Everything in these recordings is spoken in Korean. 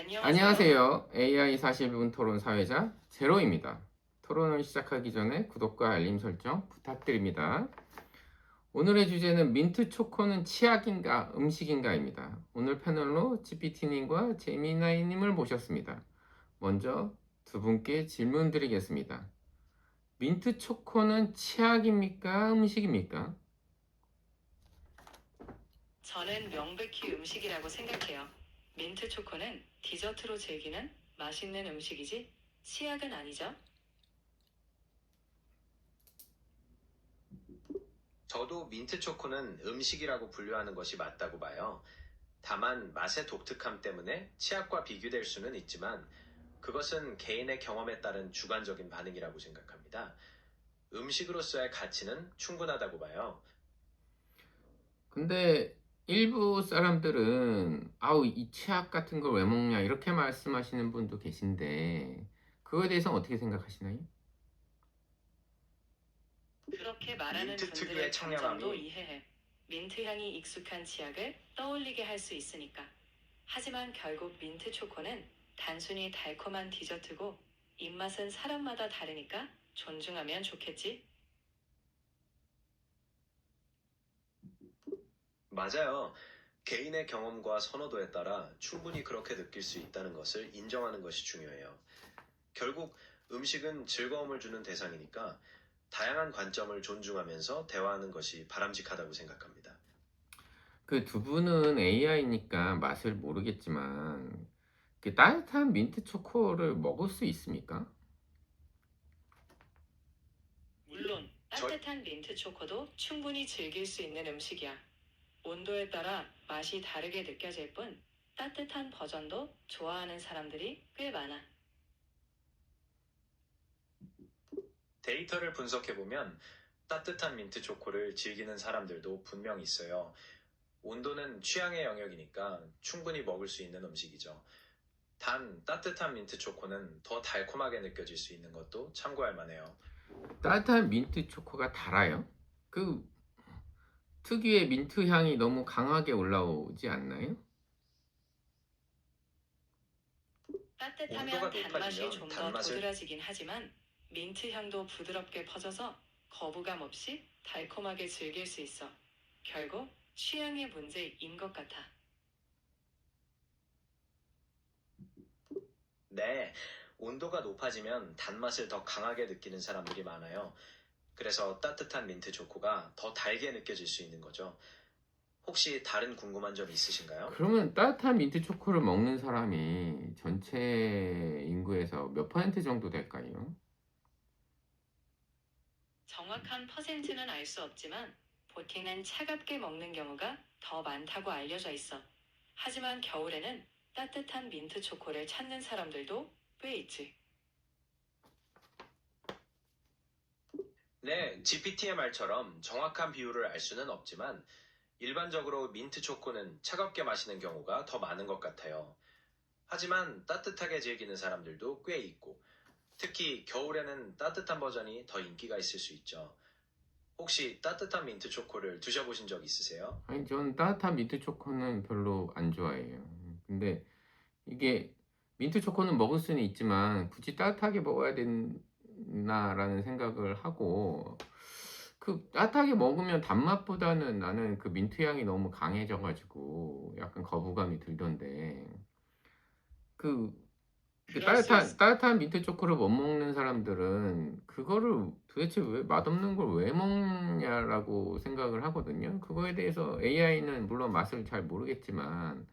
안녕하세요. 안녕하세요. AI 40분 토론 사회자 제로입니다. 토론을 시작하기 전에 구독과 알림 설정 부탁드립니다. 오늘의 주제는 민트 초코는 치약인가 음식인가입니다. 오늘 패널로 GPT님과 제미나이님을 모셨습니다. 먼저 두 분께 질문 드리겠습니다. 민트 초코는 치약입니까? 음식입니까? 저는 명백히 음식이라고 생각해요. 민트 초코는 디저트로 즐기는 맛있는 음식이지 치약은 아니죠? 저도 민트 초코는 음식이라고 분류하는 것이 맞다고 봐요. 다만 맛의 독특함 때문에 치약과 비교될 수는 있지만 그것은 개인의 경험에 따른 주관적인 반응이라고 생각합니다. 음식으로서의 가치는 충분하다고 봐요. 근데 일부 사람들은 아우 이 치약 같은 걸 왜 먹냐 이렇게 말씀하시는 분도 계신데 그거에 대해서는 어떻게 생각하시나요? 그렇게 말하는 민트 분들의 특유의 감정도 청량함이 이해해. 민트 향이 익숙한 치약을 떠올리게 할 수 있으니까. 하지만 결국 민트 초코는 단순히 달콤한 디저트고 입맛은 사람마다 다르니까 존중하면 좋겠지? 맞아요. 개인의 경험과 선호도에 따라 충분히 그렇게 느낄 수 있다는 것을 인정하는 것이 중요해요. 결국 음식은 즐거움을 주는 대상이니까 다양한 관점을 존중하면서 대화하는 것이 바람직하다고 생각합니다. 그 두 분은 AI니까 맛을 모르겠지만 그 따뜻한 민트 초코를 먹을 수 있습니까? 물론 저, 따뜻한 민트 초코도 충분히 즐길 수 있는 음식이야. 온도에 따라 맛이 다르게 느껴질 뿐 따뜻한 버전도 좋아하는 사람들이 꽤 많아. 데이터를 분석해보면 따뜻한 민트 초코를 즐기는 사람들도 분명 있어요. 온도는 취향의 영역이니까 충분히 먹을 수 있는 음식이죠. 단, 따뜻한 민트 초코는 더 달콤하게 느껴질 수 있는 것도 참고할 만해요. 따뜻한 민트 초코가 달아요? 그 특유의 민트 향이 너무 강하게 올라오지 않나요? 따뜻하면 온도가 단맛이 높아지면 좀 더 단맛을 도드라지긴 하지만 민트 향도 부드럽게 퍼져서 거부감 없이 달콤하게 즐길 수 있어. 결국 취향의 문제인 것 같아. 네, 온도가 높아지면 단맛을 더 강하게 느끼는 사람들이 많아요. 그래서 따뜻한 민트 초코가 더 달게 느껴질 수 있는 거죠. 혹시 다른 궁금한 점 있으신가요? 그러면 따뜻한 민트 초코를 먹는 사람이 전체 인구에서 몇 퍼센트 정도 될까요? 정확한 퍼센트는 알 수 없지만 보통은 차갑게 먹는 경우가 더 많다고 알려져 있어. 하지만 겨울에는 따뜻한 민트 초코를 찾는 사람들도 꽤 있지. 네, GPT의 말처럼 정확한 비율을 알 수는 없지만 일반적으로 민트 초코는 차갑게 마시는 경우가 더 많은 것 같아요. 하지만 따뜻하게 즐기는 사람들도 꽤 있고, 특히 겨울에는 따뜻한 버전이 더 인기가 있을 수 있죠. 혹시 따뜻한 민트 초코를 드셔보신 적 있으세요? 아니, 전 따뜻한 민트 초코는 별로 안 좋아해요. 근데 이게 민트 초코는 먹을 수는 있지만 굳이 따뜻하게 먹어야 되나라는 생각을 하고 그 따뜻하게 먹으면 단맛보다는 나는 그 민트 향이 너무 강해져가지고 약간 거부감이 들던데 그 그럴 수 있어. 따뜻한 민트 초코를 못 먹는 사람들은 그거를 도대체 왜 맛없는 걸 왜 먹냐라고 생각을 하거든요. 그거에 대해서 AI는 물론 맛을 잘 모르겠지만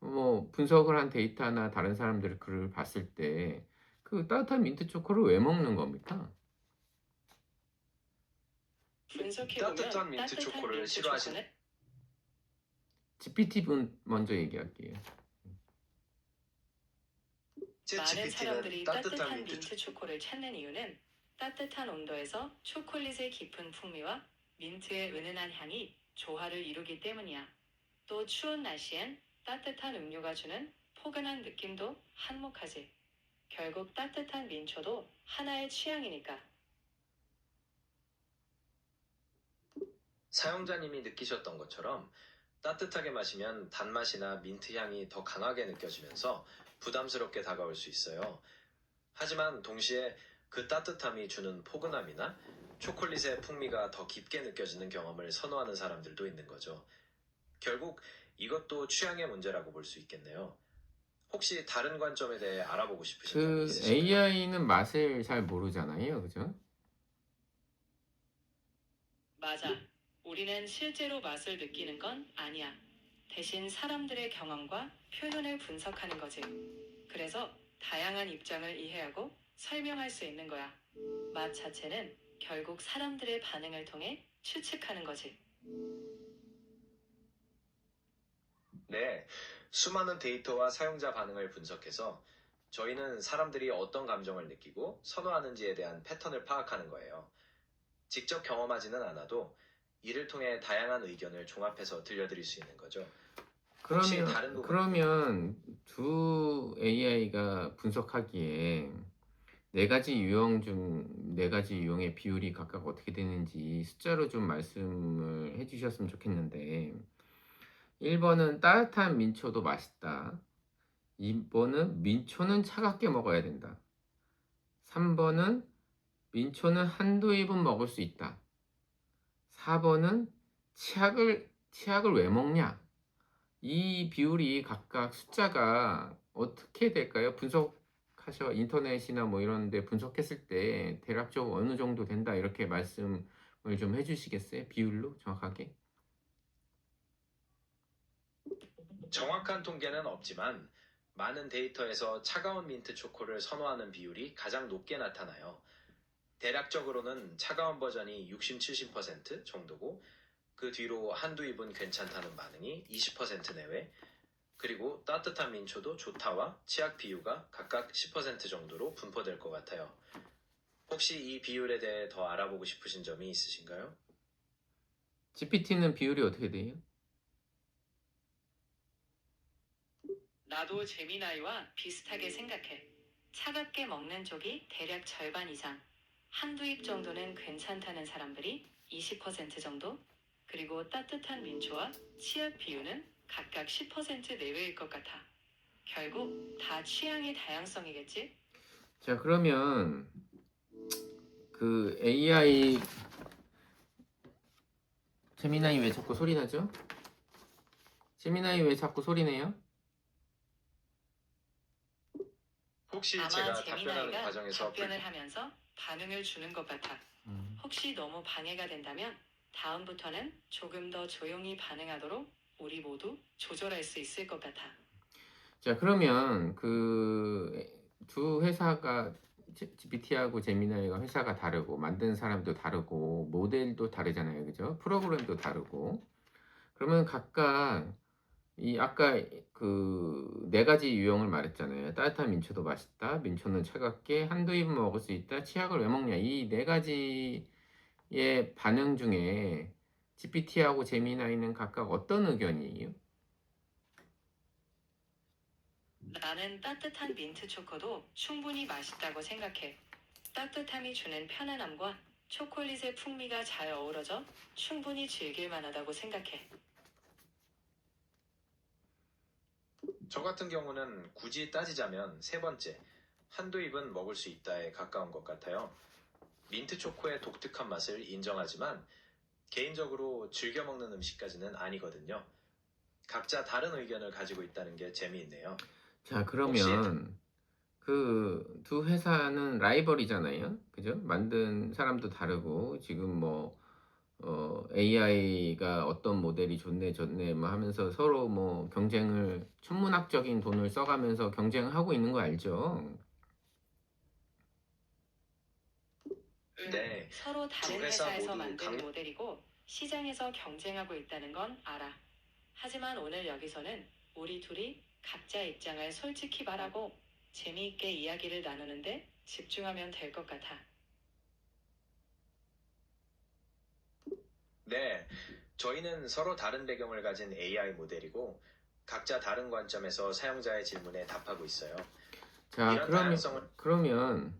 뭐 분석을 한 데이터나 다른 사람들의 글을 봤을 때 그 따뜻한 민트 초코를 왜 먹는 겁니까? 분석해보면 따뜻한 민트 따뜻한 초코를 민트 싫어하신 초코는 GPT 분 먼저 얘기할게요. 많은 챗GPT는 사람들이 따뜻한 따뜻한 민트 초 민트 초코를 찾는 이유는 따뜻한 온도에서 초콜릿의 깊은 풍미와 민트의 은은한 향이 조화를 이루기 때문이야. 또 추운 날씨엔 따뜻한 음료가 주는 포근한 느낌도 한몫하지. 결국 따뜻한 민초도 하나의 취향이니까. 사용자님이 느끼셨던 것처럼 따뜻하게 마시면 단맛이나 민트 향이 더 강하게 느껴지면서 부담스럽게 다가올 수 있어요. 하지만 동시에 그 따뜻함이 주는 포근함이나 초콜릿의 풍미가 더 깊게 느껴지는 경험을 선호하는 사람들도 있는 거죠. 결국 이것도 취향의 문제라고 볼 수 있겠네요. 혹시 다른 관점에 대해 알아보고 싶으신 점이 그 있으신가요? AI는 맛을 잘 모르잖아요. 그죠? 맞아. 우리는 실제로 맛을 느끼는 건 아니야. 대신 사람들의 경험과 표현을 분석하는 거지. 그래서 다양한 입장을 이해하고 설명할 수 있는 거야. 맛 자체는 결국 사람들의 반응을 통해 추측하는 거지. 네, 수많은 데이터와 사용자 반응을 분석해서 저희는 사람들이 어떤 감정을 느끼고 선호하는지에 대한 패턴을 파악하는 거예요. 직접 경험하지는 않아도 이를 통해 다양한 의견을 종합해서 들려드릴 수 있는 거죠. 혹시 다른 부분, 그러면 두 AI가 분석하기에 네 가지 유형의 비율이 각각 어떻게 되는지 숫자로 좀 말씀을 해주셨으면 좋겠는데, 1번은 따뜻한 민초도 맛있다. 2번은 민초는 차갑게 먹어야 된다. 3번은 민초는 한두 입은 먹을 수 있다. 4번은 치약을 왜 먹냐? 이 비율이 각각 숫자가 어떻게 될까요? 인터넷이나 뭐 이런 데 분석했을 때 대략적으로 어느 정도 된다 이렇게 말씀을 좀 해주시겠어요? 비율로 정확하게? 정확한 통계는 없지만 많은 데이터에서 차가운 민트 초코를 선호하는 비율이 가장 높게 나타나요. 대략적으로는 차가운 버전이 60, 70% 정도고 그 뒤로 한두 입은 괜찮다는 반응이 20% 내외, 그리고 따뜻한 민초도 좋다와 치약 비유가 각각 10% 정도로 분포될 것 같아요. 혹시 이 비율에 대해 더 알아보고 싶으신 점이 있으신가요? GPT는 비율이 어떻게 돼요? 나도 제미나이와 비슷하게 생각해. 차갑게 먹는 쪽이 대략 절반 이상, 한두 입 정도는 괜찮다는 사람들이 20% 정도, 그리고 따뜻한 민초와 치약 비율은 각각 10% 내외일 것 같아. 결국 다 취향의 다양성이겠지? 자, 그러면 그 AI 제미나이 왜 자꾸 소리 나죠? 제미나이 왜 자꾸 소리 내요? 혹시 아마 제가 답변하는 제미나이가 과정에서 답변을 하면서 반응을 주는 것 같아. 혹시 너무 방해가 된다면 다음부터는 조금 더 조용히 반응하도록 우리 모두 조절할 수 있을 것 같아. 자, 그러면 그 두 회사가 GPT하고 제미나이가 회사가 다르고 만든 사람도 다르고 모델도 다르잖아요. 그죠? 프로그램도 다르고. 그러면 각각 이 아까 그 네 가지 유형을 말했잖아요. 따뜻한 민초도 맛있다. 민초는 차갑게 한두 입은 먹을 수 있다. 치약을 왜 먹냐? 이 네 가지의 반응 중에 GPT하고 제미나이는 각각 어떤 의견이에요? 나는 따뜻한 민트 초코도 충분히 맛있다고 생각해. 따뜻함이 주는 편안함과 초콜릿의 풍미가 잘 어우러져 충분히 즐길 만하다고 생각해. 저 같은 경우는 굳이 따지자면 세 번째, 한두 입은 먹을 수 있다에 가까운 것 같아요. 민트 초코의 독특한 맛을 인정하지만 개인적으로 즐겨 먹는 음식까지는 아니거든요. 각자 다른 의견을 가지고 있다는 게 재미있네요. 자, 혹시 그러면 그 두 회사는 라이벌이잖아요. 그죠? 만든 사람도 다르고 지금 뭐 AI가 어떤 모델이 좋네 뭐 하면서 서로 뭐 경쟁을 천문학적인 돈을 써가면서 경쟁하고 있는 거 알죠? 네, 서로 두 다른 회사 회사에서 모두 만든 모델이고 시장에서 경쟁하고 있다는 건 알아. 하지만 오늘 여기서는 우리 둘이 각자 입장을 솔직히 말하고 재미있게 이야기를 나누는데 집중하면 될 것 같아. 네, 저희는 서로 다른 배경을 가진 AI 모델이고 각자 다른 관점에서 사용자의 질문에 답하고 있어요. 자, 이런 다양성을 그러면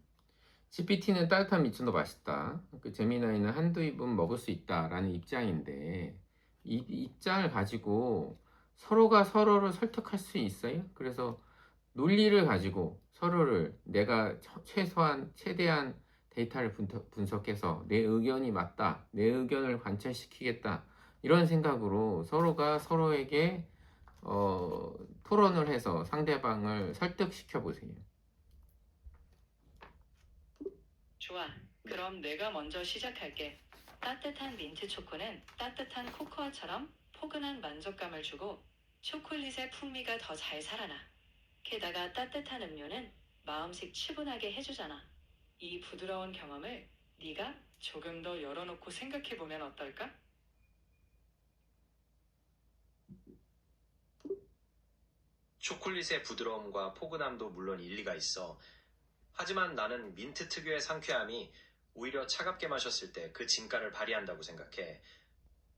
GPT는 따뜻한 미츠도 맛있다. 그 제미나이는 한두 입은 먹을 수 있다라는 입장인데 이 입장을 가지고 서로가 서로를 설득할 수 있어요? 그래서 논리를 가지고 서로를 내가 최소한 최대한 데이터를 분석해서 내 의견이 맞다, 내 의견을 관철시키겠다 이런 생각으로 서로가 서로에게 토론을 해서 상대방을 설득시켜 보세요. 좋아. 그럼 내가 먼저 시작할게. 따뜻한 민트 초코는 따뜻한 코코아처럼 포근한 만족감을 주고 초콜릿의 풍미가 더 잘 살아나. 게다가 따뜻한 음료는 마음씩 치분하게 해주잖아. 이 부드러운 경험을 네가 조금 더 열어놓고 생각해보면 어떨까? 초콜릿의 부드러움과 포근함도 물론 일리가 있어. 하지만 나는 민트 특유의 상쾌함이 오히려 차갑게 마셨을 때 그 진가를 발휘한다고 생각해.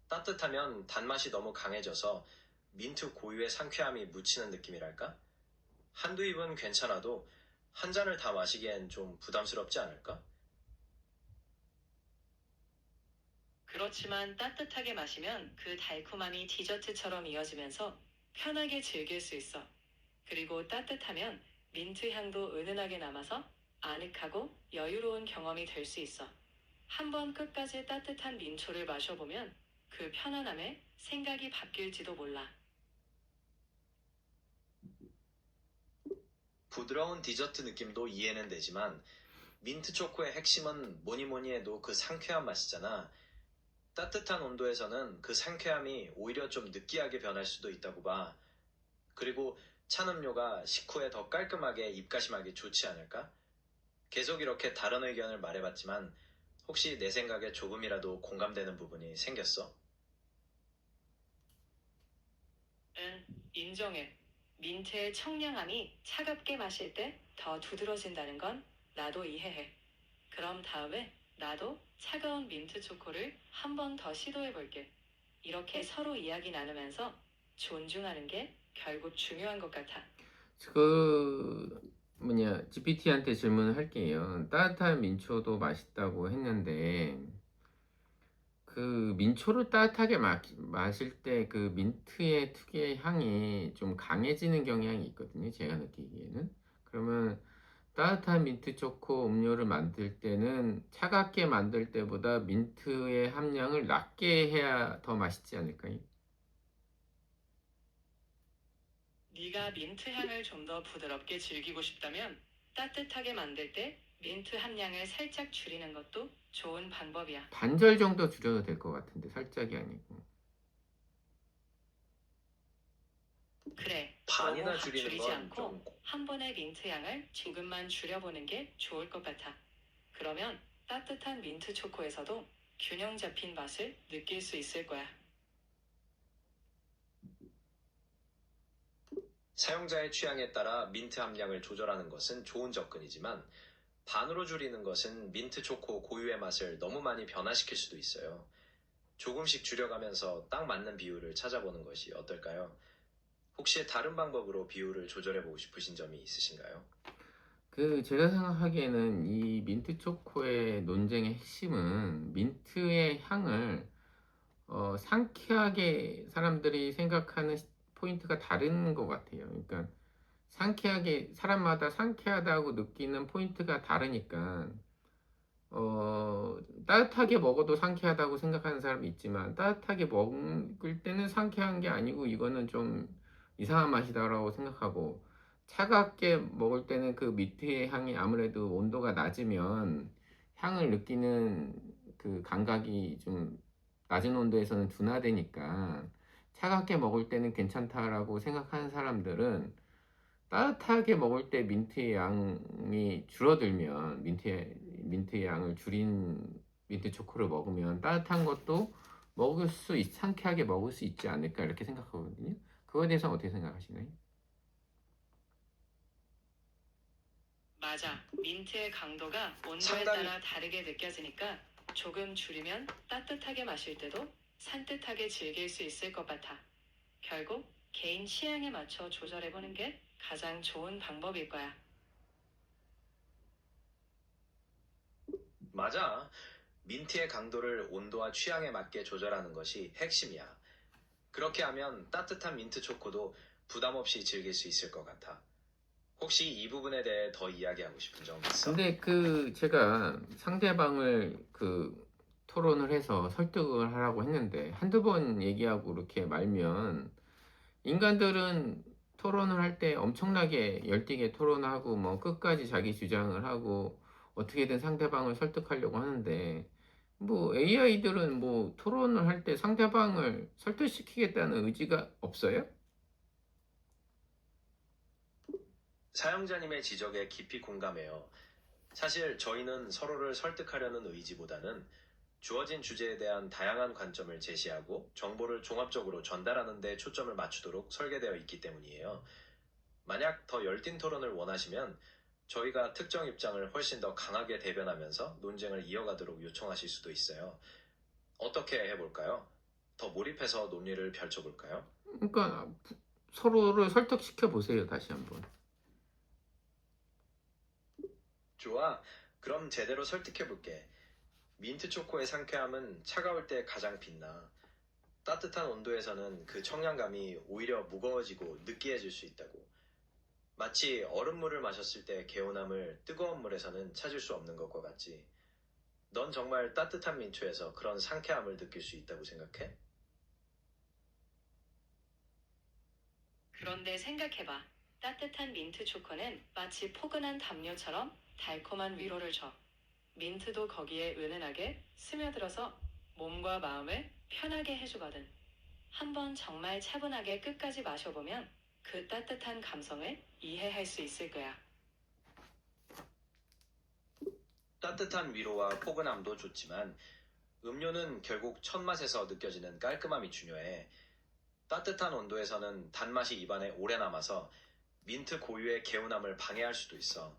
따뜻하면 단맛이 너무 강해져서 민트 고유의 상쾌함이 묻히는 느낌이랄까? 한두 입은 괜찮아도 한 잔을 다 마시기엔 좀 부담스럽지 않을까? 그렇지만 따뜻하게 마시면 그 달콤함이 디저트처럼 이어지면서 편하게 즐길 수 있어. 그리고 따뜻하면 민트 향도 은은하게 남아서 아늑하고 여유로운 경험이 될 수 있어. 한번 끝까지 따뜻한 민초를 마셔보면 그 편안함에 생각이 바뀔지도 몰라. 부드러운 디저트 느낌도 이해는 되지만 민트 초코의 핵심은 뭐니 뭐니 해도 그 상쾌한 맛이잖아. 따뜻한 온도에서는 그 상쾌함이 오히려 좀 느끼하게 변할 수도 있다고 봐. 그리고 찬 음료가 식후에 더 깔끔하게 입가심하기 좋지 않을까? 계속 이렇게 다른 의견을 말해봤지만 혹시 내 생각에 조금이라도 공감되는 부분이 생겼어? 응, 인정해. 민트의 청량함이 차갑게 마실 때 더 두드러진다는 건 나도 이해해. 그럼 다음에 나도 차가운 민트 초코를 한 번 더 시도해 볼게. 이렇게 서로 이야기 나누면서 존중하는 게 결국 중요한 것 같아. 그 GPT한테 질문을 할게요. 따뜻한 민초도 맛있다고 했는데 그 민초를 따뜻하게 마실 때 그 민트의 특유의 향이 좀 강해지는 경향이 있거든요. 제가 느끼기에는. 그러면 따뜻한 민트 초코 음료를 만들 때는 차갑게 만들 때보다 민트의 함량을 낮게 해야 더 맛있지 않을까요? 네가 민트 향을 좀 더 부드럽게 즐기고 싶다면 따뜻하게 만들 때 민트 함량을 살짝 줄이는 것도 좋은 방법이야. 반절 정도 줄여도 될 것 같은데 살짝이 아니고. 그래, 너무 반이나 확 줄이는 줄이지 건 않고 좀 한 번에 민트 향을 조금만 줄여보는 게 좋을 것 같아. 그러면 따뜻한 민트 초코에서도 균형 잡힌 맛을 느낄 수 있을 거야. 사용자의 취향에 따라 민트 함량을 조절하는 것은 좋은 접근이지만 반으로 줄이는 것은 민트 초코 고유의 맛을 너무 많이 변화시킬 수도 있어요. 조금씩 줄여가면서 딱 맞는 비율을 찾아보는 것이 어떨까요? 혹시 다른 방법으로 비율을 조절해보고 싶으신 점이 있으신가요? 제가 생각하기에는 이 민트 초코의 논쟁의 핵심은 민트의 향을 상쾌하게 사람들이 생각하는 포인트가 다른 것 같아요. 그러니까 상쾌하게 사람마다 상쾌하다고 느끼는 포인트가 다르니까 따뜻하게 먹어도 상쾌하다고 생각하는 사람이 있지만 따뜻하게 먹을 때는 상쾌한 게 아니고 이거는 좀 이상한 맛이다라고 생각하고 차갑게 먹을 때는 그 밑의 향이 아무래도 온도가 낮으면 향을 느끼는 그 감각이 좀 낮은 온도에서는 둔화되니까 차갑게 먹을 때는 괜찮다라고 생각하는 사람들은 따뜻하게 먹을 때 민트의 양이 줄어들면 민트의 양을 줄인 민트 초코를 먹으면 따뜻한 것도 상쾌하게 먹을 수 있지 않을까 이렇게 생각하거든요. 그거에 대해서 어떻게 생각하시나요? 맞아. 민트의 강도가 온도에 상당히 따라 다르게 느껴지니까 조금 줄이면 따뜻하게 마실 때도 산뜻하게 즐길 수 있을 것 같아. 결국 개인 취향에 맞춰 조절해보는 게 가장 좋은 방법일 거야. 맞아. 민트의 강도를 온도와 취향에 맞게 조절하는 것이 핵심이야. 그렇게 하면 따뜻한 민트 초코도 부담 없이 즐길 수 있을 것 같아. 혹시 이 부분에 대해 더 이야기하고 싶은 점 있어? 근데 제가 상대방을 토론을 해서 설득을 하라고 했는데 한두 번 얘기하고 이렇게 말면 인간들은 토론을 할 때 엄청나게 열띠게 토론하고 뭐 끝까지 자기 주장을 하고 어떻게든 상대방을 설득하려고 하는데 뭐 AI들은 뭐 토론을 할 때 상대방을 설득시키겠다는 의지가 없어요? 사용자님의 지적에 깊이 공감해요. 사실 저희는 서로를 설득하려는 의지보다는 주어진 주제에 대한 다양한 관점을 제시하고 정보를 종합적으로 전달하는 데 초점을 맞추도록 설계되어 있기 때문이에요. 만약 더 열띤 토론을 원하시면 저희가 특정 입장을 훨씬 더 강하게 대변하면서 논쟁을 이어가도록 요청하실 수도 있어요. 어떻게 해볼까요? 더 몰입해서 논의를 펼쳐볼까요? 그러니까 서로를 설득시켜 보세요, 다시 한번. 좋아. 그럼 제대로 설득해볼게. 민트 초코의 상쾌함은 차가울 때 가장 빛나. 따뜻한 온도에서는 그 청량감이 오히려 무거워지고 느끼해질 수 있다고. 마치 얼음물을 마셨을 때 개운함을 뜨거운 물에서는 찾을 수 없는 것과 같지. 넌 정말 따뜻한 민초에서 그런 상쾌함을 느낄 수 있다고 생각해? 그런데 생각해봐. 따뜻한 민트 초코는 마치 포근한 담요처럼 달콤한 위로를 줘. 민트도 거기에 은은하게 스며들어서 몸과 마음을 편하게 해주거든. 한번 정말 차분하게 끝까지 마셔보면 그 따뜻한 감성을 이해할 수 있을 거야. 따뜻한 위로와 포근함도 좋지만 음료는 결국 첫 맛에서 느껴지는 깔끔함이 중요해. 따뜻한 온도에서는 단맛이 입안에 오래 남아서 민트 고유의 개운함을 방해할 수도 있어.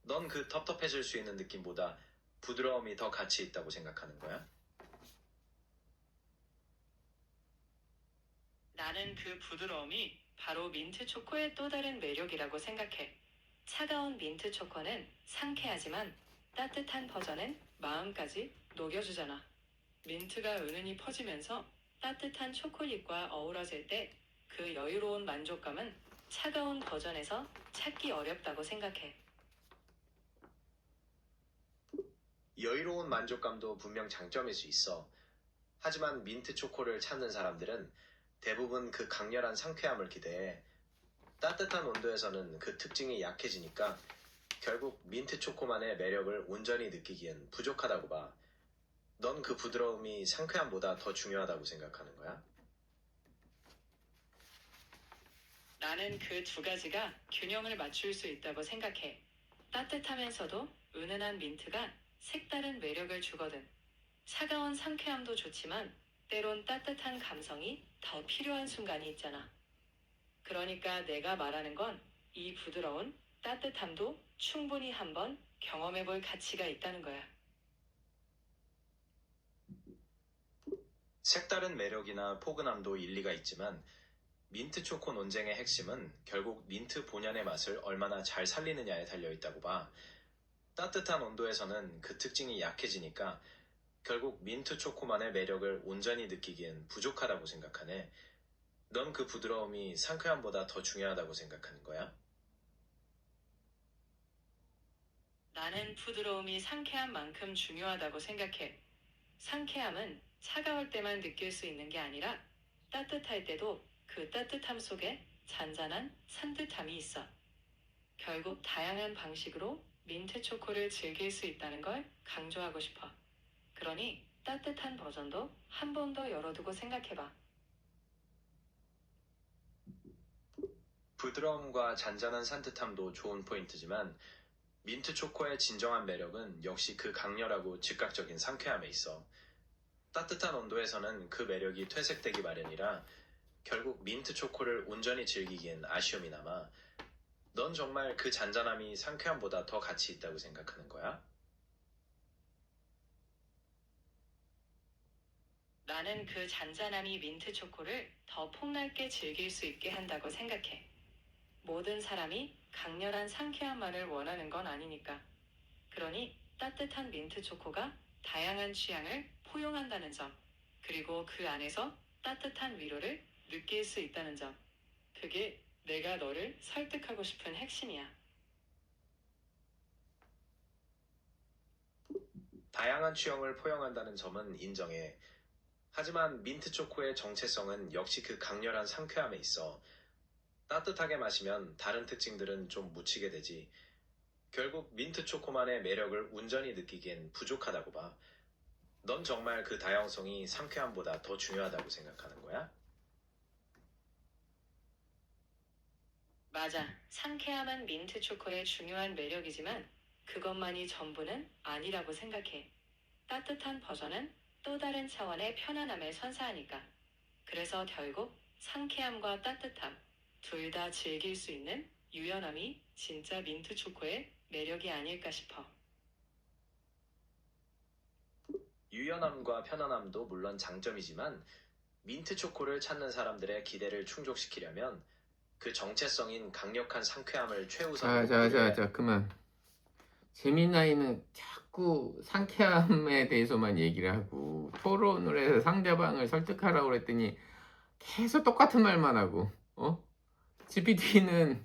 넌 그 텁텁해질 수 있는 느낌보다 부드러움이 더 가치 있다고 생각하는 거야? 나는 그 부드러움이 바로 민트 초코의 또 다른 매력이라고 생각해. 차가운 민트 초코는 상쾌하지만 따뜻한 버전은 마음까지 녹여주잖아. 민트가 은은히 퍼지면서 따뜻한 초콜릿과 어우러질 때 그 여유로운 만족감은 차가운 버전에서 찾기 어렵다고 생각해. 여유로운 만족감도 분명 장점일 수 있어. 하지만 민트 초코를 찾는 사람들은 대부분 그 강렬한 상쾌함을 기대해. 따뜻한 온도에서는 그 특징이 약해지니까 결국 민트 초코만의 매력을 온전히 느끼기엔 부족하다고 봐. 넌 그 부드러움이 상쾌함보다 더 중요하다고 생각하는 거야? 나는 그 두 가지가 균형을 맞출 수 있다고 생각해. 따뜻하면서도 은은한 민트가 색다른 매력을 주거든. 차가운 상쾌함도 좋지만 때론 따뜻한 감성이 더 필요한 순간이 있잖아. 그러니까 내가 말하는 건 이 부드러운 따뜻함도 충분히 한번 경험해 볼 가치가 있다는 거야. 색다른 매력이나 포근함도 일리가 있지만 민트 초코 논쟁의 핵심은 결국 민트 본연의 맛을 얼마나 잘 살리느냐에 달려 있다고 봐. 따뜻한 온도에서는 그 특징이 약해지니까 결국 민트 초코만의 매력을 온전히 느끼기엔 부족하다고 생각하네. 넌 그 부드러움이 상쾌함보다 더 중요하다고 생각하는 거야? 나는 부드러움이 상쾌한 만큼 중요하다고 생각해. 상쾌함은 차가울 때만 느낄 수 있는 게 아니라 따뜻할 때도 그 따뜻함 속에 잔잔한 산뜻함이 있어. 결국 다양한 방식으로 민트 초코를 즐길 수 있다는 걸 강조하고 싶어. 그러니 따뜻한 버전도 한 번 더 열어두고 생각해봐. 부드러움과 잔잔한 산뜻함도 좋은 포인트지만 민트 초코의 진정한 매력은 역시 그 강렬하고 즉각적인 상쾌함에 있어. 따뜻한 온도에서는 그 매력이 퇴색되기 마련이라 결국 민트 초코를 온전히 즐기기엔 아쉬움이 남아. 넌 정말 그 잔잔함이 상쾌함보다 더 가치 있다고 생각하는 거야? 나는 그 잔잔함이 민트 초코를 더 폭넓게 즐길 수 있게 한다고 생각해. 모든 사람이 강렬한 상쾌함만을 원하는 건 아니니까. 그러니 따뜻한 민트 초코가 다양한 취향을 포용한다는 점, 그리고 그 안에서 따뜻한 위로를 느낄 수 있다는 점. 그게 내가 너를 설득하고 싶은 핵심이야. 다양한 취향을 포용한다는 점은 인정해. 하지만 민트 초코의 정체성은 역시 그 강렬한 상쾌함에 있어. 따뜻하게 마시면 다른 특징들은 좀 묻히게 되지. 결국 민트 초코만의 매력을 온전히 느끼기엔 부족하다고 봐. 넌 정말 그 다양성이 상쾌함보다 더 중요하다고 생각하는 거야? 맞아. 상쾌함은 민트 초코의 중요한 매력이지만 그것만이 전부는 아니라고 생각해. 따뜻한 버전은 또 다른 차원의 편안함을 선사하니까. 그래서 결국 상쾌함과 따뜻함, 둘 다 즐길 수 있는 유연함이 진짜 민트 초코의 매력이 아닐까 싶어. 유연함과 편안함도 물론 장점이지만 민트 초코를 찾는 사람들의 기대를 충족시키려면 그 정체성인 강력한 상쾌함을 최우선으로 고려해야 자, 그만. 재미나이는 자꾸 상쾌함에 대해서만 얘기를 하고 토론을 해서 상대방을 설득하라고 그랬더니 계속 똑같은 말만 하고 GPT는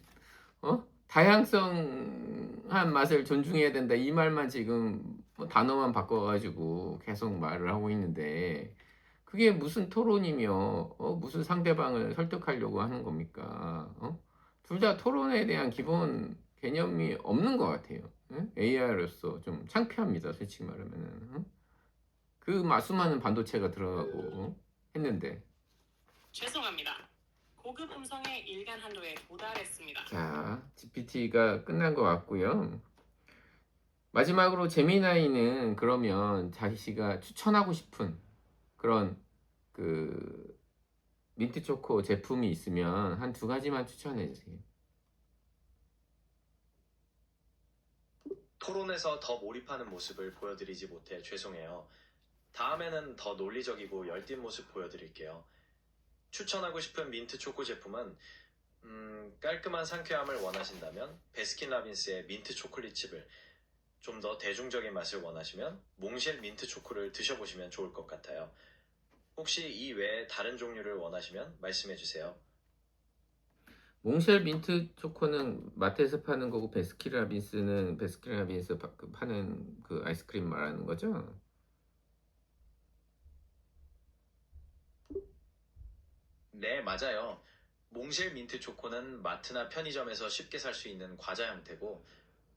다양성한 맛을 존중해야 된다 이 말만 지금 단어만 바꿔가지고 계속 말을 하고 있는데 그게 무슨 토론이며 무슨 상대방을 설득하려고 하는 겁니까? 둘 다 토론에 대한 기본 개념이 없는 것 같아요. AI로서 좀 창피합니다. 솔직히 말하면은 그 수많은 반도체가 들어가고 했는데 죄송합니다. 고급 음성의 일간 한도에 도달했습니다. 자 GPT가 끝난 것 같고요. 마지막으로 제미나이는 그러면 자기가 추천하고 싶은 그런 그 민트 초코 제품이 있으면 한 두 가지만 추천해 주세요. 토론에서 더 몰입하는 모습을 보여드리지 못해 죄송해요. 다음에는 더 논리적이고 열띤 모습 보여드릴게요. 추천하고 싶은 민트 초코 제품은 깔끔한 상쾌함을 원하신다면 베스킨라빈스의 민트 초콜릿 칩을, 좀 더 대중적인 맛을 원하시면 몽쉘 민트 초코를 드셔보시면 좋을 것 같아요. 혹시 이 외에 다른 종류를 원하시면 말씀해주세요. 몽쉘 민트 초코는 마트에서 파는 거고 베스킨라빈스는 베스킨라빈스 파는 그 아이스크림 말하는 거죠? 네, 맞아요. 몽쉘 민트 초코는 마트나 편의점에서 쉽게 살 수 있는 과자 형태고,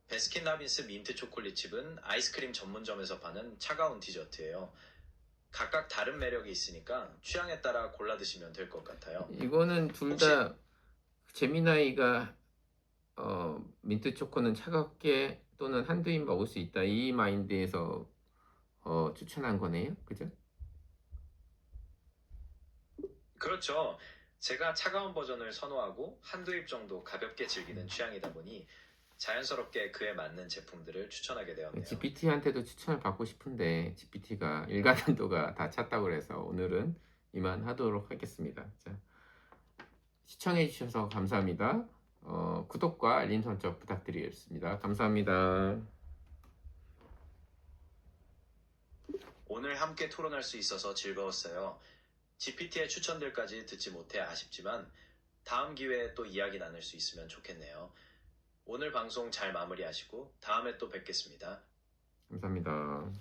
베스킨라빈스 민트 초콜릿 칩은 아이스크림 전문점에서 파는 차가운 디저트예요. 각각 다른 매력이 있으니까 취향에 따라 골라 드시면 될 것 같아요. 이거는 둘 혹시 다 제미나이가 민트 초코는 차갑게 또는 한두 입 먹을 수 있다 이 마인드에서 추천한 거네요, 그죠? 그렇죠. 제가 차가운 버전을 선호하고 한두 입 정도 가볍게 즐기는 취향이다 보니 자연스럽게 그에 맞는 제품들을 추천하게 되었네요. GPT한테도 추천을 받고 싶은데 GPT가 일가견도가 다 찼다고 그래서 오늘은 이만 하도록 하겠습니다. 자, 시청해 주셔서 감사합니다. 구독과 알림 설정 부탁드리겠습니다. 감사합니다. 오늘 함께 토론할 수 있어서 즐거웠어요. GPT의 추천들까지 듣지 못해 아쉽지만 다음 기회에 또 이야기 나눌 수 있으면 좋겠네요. 오늘 방송 잘 마무리하시고 다음에 또 뵙겠습니다. 감사합니다.